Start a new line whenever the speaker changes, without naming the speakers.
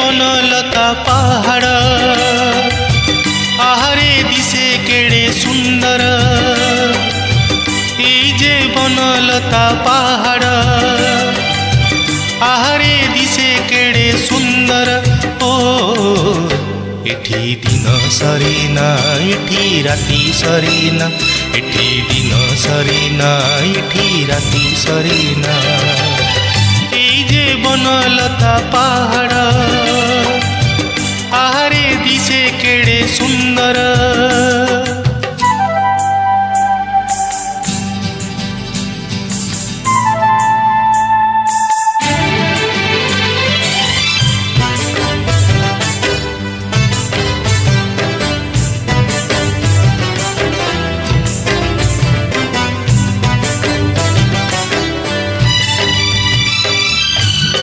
बनलता पहाड़ आहारे दिसे केड़े सुंदर जे बनलता पहाड़ आहारे दिसे केड़े सुंदर ओ एठी दिन सरीना एठी राती सरीना एठी दिन सरीना एठी राती सरीना जे बनलता पहाड़ आहारे दिसे केड़े सुंदर।